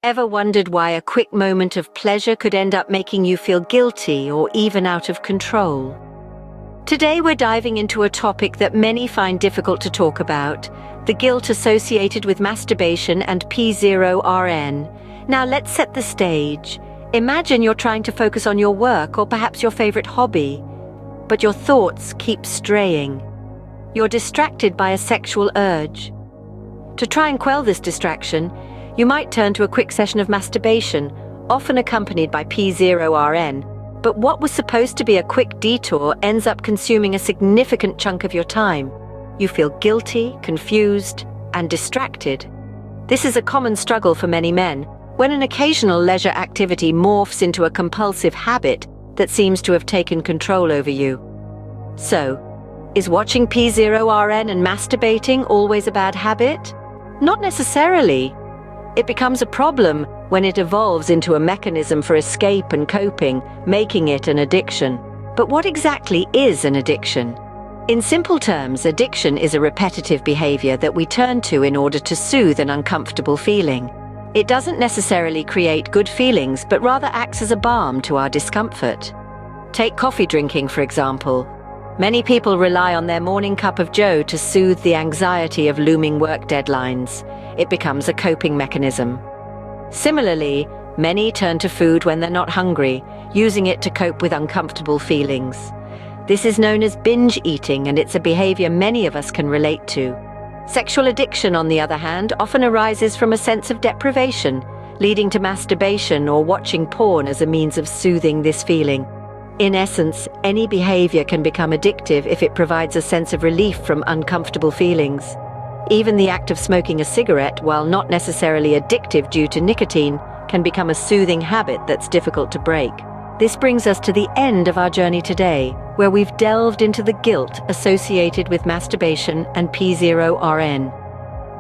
Ever wondered why a quick moment of pleasure could end up making you feel guilty or even out of control? Today we're diving into a topic that many find difficult to talk about, the guilt associated with masturbation and P0RN. Now let's set the stage. Imagine you're trying to focus on your work or perhaps your favorite hobby, but your thoughts keep straying. You're distracted by a sexual urge. To try and quell this distraction, you might turn to a quick session of masturbation, often accompanied by P0RN, but what was supposed to be a quick detour ends up consuming a significant chunk of your time. You feel guilty, confused, and distracted. This is a common struggle for many men, when an occasional leisure activity morphs into a compulsive habit that seems to have taken control over you. So, is watching P0RN and masturbating always a bad habit? Not necessarily. It becomes a problem when it evolves into a mechanism for escape and coping, making it an addiction. But what exactly is an addiction? In simple terms, addiction is a repetitive behavior that we turn to in order to soothe an uncomfortable feeling. It doesn't necessarily create good feelings, but rather acts as a balm to our discomfort. Take coffee drinking, for example. Many people rely on their morning cup of joe to soothe the anxiety of looming work deadlines. It becomes a coping mechanism. Similarly, many turn to food when they're not hungry, using it to cope with uncomfortable feelings. This is known as binge eating, and it's a behavior many of us can relate to. Sexual addiction, on the other hand, often arises from a sense of deprivation, leading to masturbation or watching porn as a means of soothing this feeling. In essence, any behavior can become addictive if it provides a sense of relief from uncomfortable feelings. Even the act of smoking a cigarette, while not necessarily addictive due to nicotine, can become a soothing habit that's difficult to break. This brings us to the end of our journey today, where we've delved into the guilt associated with masturbation and P0RN.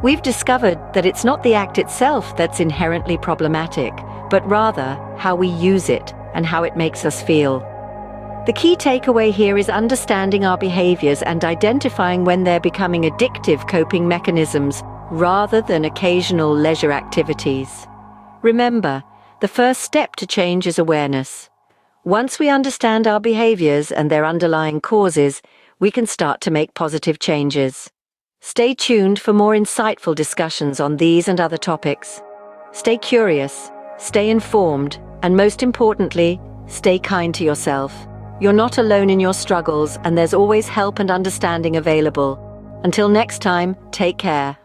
We've discovered that it's not the act itself that's inherently problematic, but rather how we use it and how it makes us feel. The key takeaway here is understanding our behaviors and identifying when they're becoming addictive coping mechanisms rather than occasional leisure activities. Remember, the first step to change is awareness. Once we understand our behaviors and their underlying causes, we can start to make positive changes. Stay tuned for more insightful discussions on these and other topics. Stay curious, stay informed, and most importantly, stay kind to yourself. You're not alone in your struggles, and there's always help and understanding available. Until next time, take care.